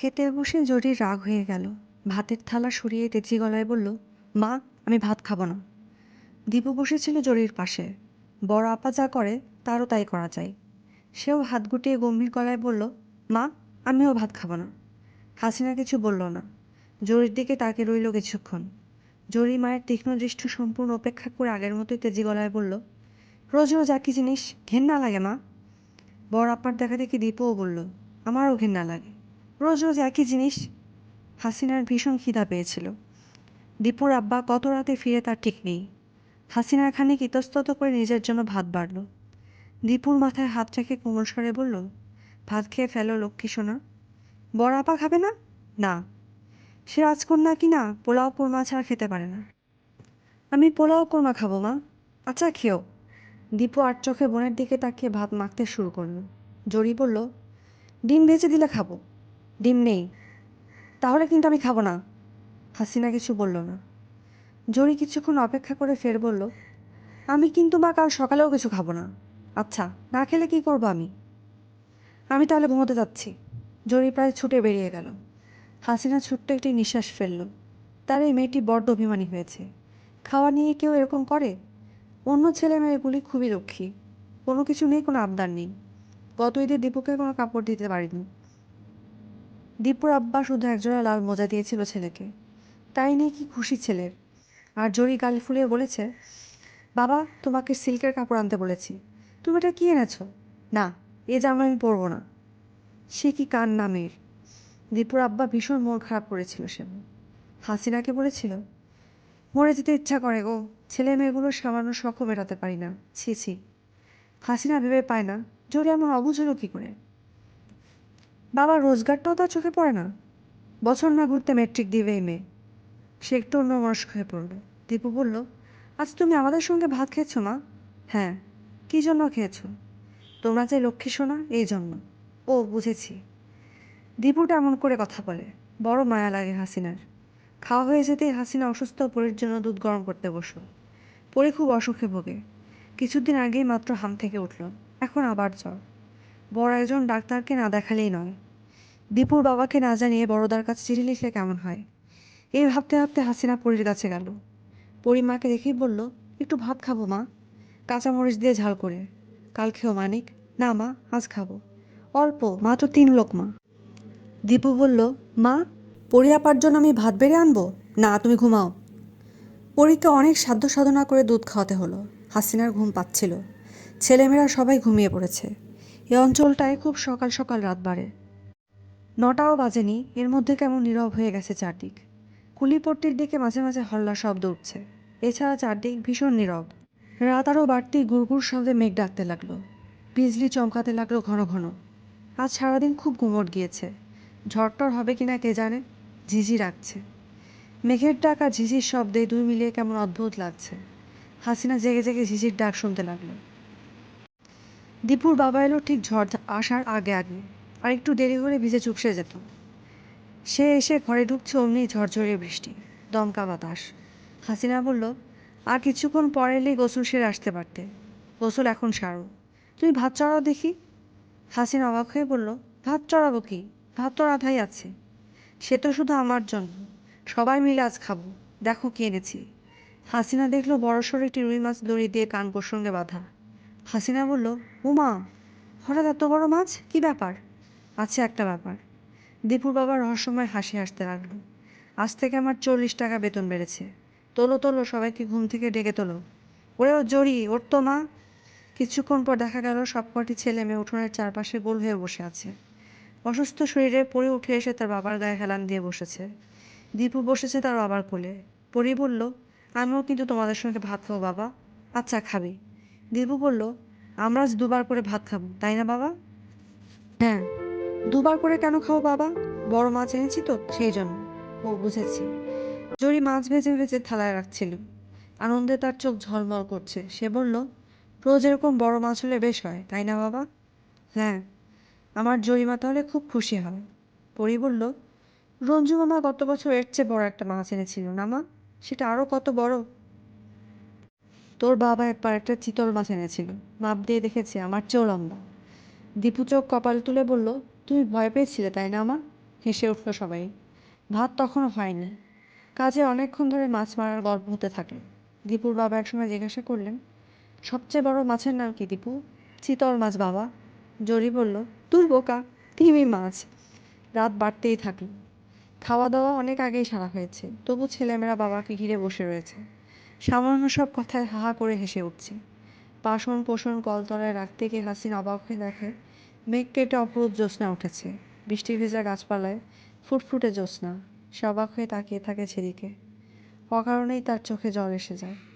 খেতে বসে জরির রাগ হয়ে গেল। ভাতের থালা সরিয়ে তেঁচি গলায় বলল, মা, আমি ভাত খাবো না। দীপু বসেছিল জরির পাশে। বড় আপা যা করে তারও তাই করা চাই। সেও হাত গুটিয়ে গম্ভীর গলায় বলল, মা, আমিও ভাত খাবো না। হাসিনা কিছু বলল না। জরির দিকে তাকে রইল কিছুক্ষণ। জরি মায়ের তীক্ষ্ণ দৃষ্টি সম্পূর্ণ উপেক্ষা করে আগের মতোই তেজি গলায় বলল, রোজ রোজ একই জিনিস, ঘেন্না লাগে মা। বড় আপার দেখা দেখি দীপুও বলল, আমারও ঘেন্না লাগে, রোজ রোজ একই জিনিস। হাসিনার ভীষণ খিদা পেয়েছিল। দীপুর আব্বা কত রাতে ফিরে তার ঠিক নেই। হাসিনার খানিক ইতস্তত করে নিজের জন্য ভাত বাড়ল। দীপুর মাথায় হাত রেখে কোমল স্বরে বলল, ভাত খেয়ে ফেলো লক্ষ্মী সোনা। বড় আপা খাবে না? না, সে রাজকন্যা কি না পোলাও কোরমা ছাড়া খেতে পারে না। আমি পোলাও কোরমা খাবো মা। আচ্ছা খেও। দীপু আর চোখে বোনের দিকে তাকিয়ে ভাত মাখতে শুরু করল। জরি বলল, ডিম ভেজে দিলে খাবো। ডিম নেই। তাহলে কিন্তু আমি খাবো না। হাসিনা কিছু বলল না। জরি কিছুক্ষণ অপেক্ষা করে ফের বলল, আমি কিন্তু মা কাল সকালেও কিছু খাবো না। আচ্ছা, না খেলে কি করবো আমি? আমি তাহলে ঘুমোতে যাচ্ছি। জরি প্রায় ছুটে বেরিয়ে গেল। হাসিনা ছোট্ট একটি নিঃশ্বাস ফেলল। তার এই মেয়েটি বড্ড অভিমানী হয়েছে। খাওয়া নিয়ে কেউ এরকম করে? অন্য ছেলে মেয়েগুলি খুবই লক্ষ্মী। কোনো কিছু নেই, কোনো আবদার নেই। গত ঈদে দীপুকে কোনো কাপড় দিতে পারিনি। দীপুর আব্বা শুধু একজোড়া লাল মোজা দিয়েছিল ছেলেকে। তাই নিয়ে কি খুশি ছেলের। আর জরি গাল ফুলিয়ে বলেছে, বাবা, তোমাকে সিল্কের কাপড় আনতে বলেছি, তুমি এটা কি এনেছ? না, এ জামা আমি পরবো না। সে কি কান্না মেয়ের। দীপুর আব্বা ভীষণ মন খারাপ করেছিল সে। হাসিনাকে বলেছিল, মরে যেতে ইচ্ছা করে গো, ছেলে মেয়েগুলোর সামান্য শখও মেটাতে পারি না, ছি ছি। হাসিনা ভেবে পায় না জরি এমন অবুঝ হলো কী করে। বাবার রোজগারটাও তার চোখে পড়ে না। বছর না ঘুরতে মেট্রিক দিবে এই মেয়ে। সে একটু অন্যমনস্ক হয়ে পড়ল। দীপু বলল, আজ তুমি আমাদের সঙ্গে ভাত খেয়েছো মা? হ্যাঁ। কী জন্য খেয়েছো? তোমরা যে লক্ষ্মী সোনা, এই জন্য। ও, বুঝেছি। দীপুটা এমন করে কথা বলে, বড় মায়া লাগে হাসিনার। খাওয়া হয়ে যেতেই হাসিনা অসুস্থ পরীর জন্য দুধ গরম করতে বসল। পরী খুব অসুখে ভোগে। কিছুদিন আগেই মাত্র হাম থেকে উঠল, এখন আবার জ্বর। বড় একজন ডাক্তারকে না দেখালেই নয়। দীপুর বাবাকে না জানিয়ে বড়দার কাছে চিঠি লিখলে কেমন হয়। এই ভাবতে ভাবতে হাসিনা পরীর কাছে গেল। পরী মাকে দেখেই বলল, একটু ভাত খাবো মা, কাঁচামরিচ দিয়ে ঝাল করে। কাল খেও মানিক। না মা, আজ খাবো। অল্প, মাত্র 3 লোকমা। দীপু বলল, মা, পরী আপার জন্য আমি ভাত বেড়ে আনবো? না, তুমি ঘুমাও। পরীকে অনেক সাধ্য সাধনা করে দুধ খাওয়াতে হলো। হাসিনার ঘুম পাচ্ছিল। ছেলেমেয়েরা সবাই ঘুমিয়ে পড়েছে। এই অঞ্চলটায় খুব সকাল সকাল রাত বাড়ে। 9টাও বাজেনি, এর মধ্যে কেমন নীরব হয়ে গেছে চারদিক। কুলিপট্টির দিকে মাঝে মাঝে হল্লা শব্দ উঠছে। এছাড়া চারদিক ভীষণ নীরব। রাত আরও বাড়তেই গুড়গুড় শব্দে মেঘ ডাকতে লাগলো। বিজলি চমকাতে লাগলো ঘন ঘন। আজ সারাদিন খুব গুমোট গিয়েছে। ঝড়টর হবে কিনা কে জানে। ঝিঝি রাখছে। মেঘের ডাক আর ঝিঝির শব্দে দুই মিলিয়ে কেমন অদ্ভুত লাগছে। হাসিনা জেগে জেগে ঝিঝির ডাক শুনতে লাগলো। দীপুর বাবা এলো ঠিক ঝড় আসার আগে আগে। আর একটু দেরি হলে ভিজে চুপসে যেত। সে এসে ঘরে ঢুকছে অমনি ঝরঝরে বৃষ্টি, দমকা বাতাস। হাসিনা বলল, আর কিছুক্ষণ পরে এলেই গোসল সেরে আসতে পারতে। গোসল এখন সারো। তুমি ভাত চড়াও দেখি। হাসিনা অবাক হয়ে বলল, ভাত চড়াবো কি? ভাত তো রাধাই আছে। সে তো শুধু আমার জন্য। সবাই মিলে আজ খাবো। দেখো কি এনেছি। হাসিনা দেখলো বড়সড় একটি রুই মাছ দড়ি দিয়ে কান প্রসঙ্গে বাঁধা। হাসিনা বলল, উমা, হঠাৎ এত বড় মাছ, কি ব্যাপার? আছে একটা ব্যাপার। দীপুর বাবা রহস্যময় হাসি হাসতে লাগলো। আজ থেকে আমার 40 টাকা বেতন বেড়েছে। তোলো তোলো, সবাইকে ঘুম থেকে ডেকে তোলো। ওরেও জড়ি, ওর তো মা। কিছুক্ষণ পর দেখা গেল সবকটি ছেলে মেয়ে উঠোনের চারপাশে গোল হয়ে বসে আছে। অসুস্থ শরীরে পরি উঠে এসে তার বাবার গায়ে হেলান দিয়ে বসেছে। দীপু বসেছে তার বাবার কোলে। পরি বলল, আমিও কিন্তু তোমাদের সঙ্গে ভাত খাবো বাবা। আচ্ছা, খাবি। দীপু বলল, আমরা আজ 2বার করে ভাত খাবো, তাই না বাবা? হ্যাঁ। 2বার করে কেন খাও বাবা? বড় মাছ এনেছি তো, সেই জন্য। ও, বুঝেছি। জরি মাছ ভেজে ভেজে থালায় রাখছিল। আনন্দে তার চোখ ঝলমল করছে। সে বলল, রোজ এরকম বড় মাছ হলে বেশ হয়, তাই না বাবা? হ্যাঁ, আমার জরিমা তাহলে খুব খুশি হয়। পরি বলল, রঞ্জু মামা গত বছর এর চেয়ে বড় একটা মাছ এনেছিল না মা? সেটা আরও কত বড়। তোর বাবা একবার একটা চিতল মাছ এনেছিল, মাপ দিয়ে দেখেছি আমার চেয়েও লম্বা। দীপু চোখ কপাল তুলে বলল, তুমি ভয় পেয়েছিলে তাই না মা? হেসে উঠল সবাই। ভাত তখনও হয়নি। কাজে অনেকক্ষণ ধরে মাছ মারার গল্প হতে থাকে। দীপুর বাবা একসময় জিজ্ঞাসা করলেন, সবচেয়ে বড় মাছের নাম কি দীপু? চিতল মাছ বাবা। জরি বলল, তুই বোকা, তিমি মাছ। রাত বাড়তেই থাকল। খাওয়া দাওয়া অনেক আগেই সারা হয়েছে, তবু ছেলেমেয়েরা বাবাকে ঘিরে বসে রয়েছে। সামান্য সব কথায় হাহা করে হেসে উঠছে। বাসন কোসন কলতলায় রাখতে গিয়ে হাসিন অবাক হয়ে দেখে মেঘ কেটে অপরূপ জ্যোৎস্না উঠেছে। বৃষ্টি ভেজা গাছপালায় ফুটফুটে জ্যোৎস্না। সে অবাক হয়ে তাকিয়ে থাকে সেদিকে। অকারণেই তার চোখে জল এসে যায়।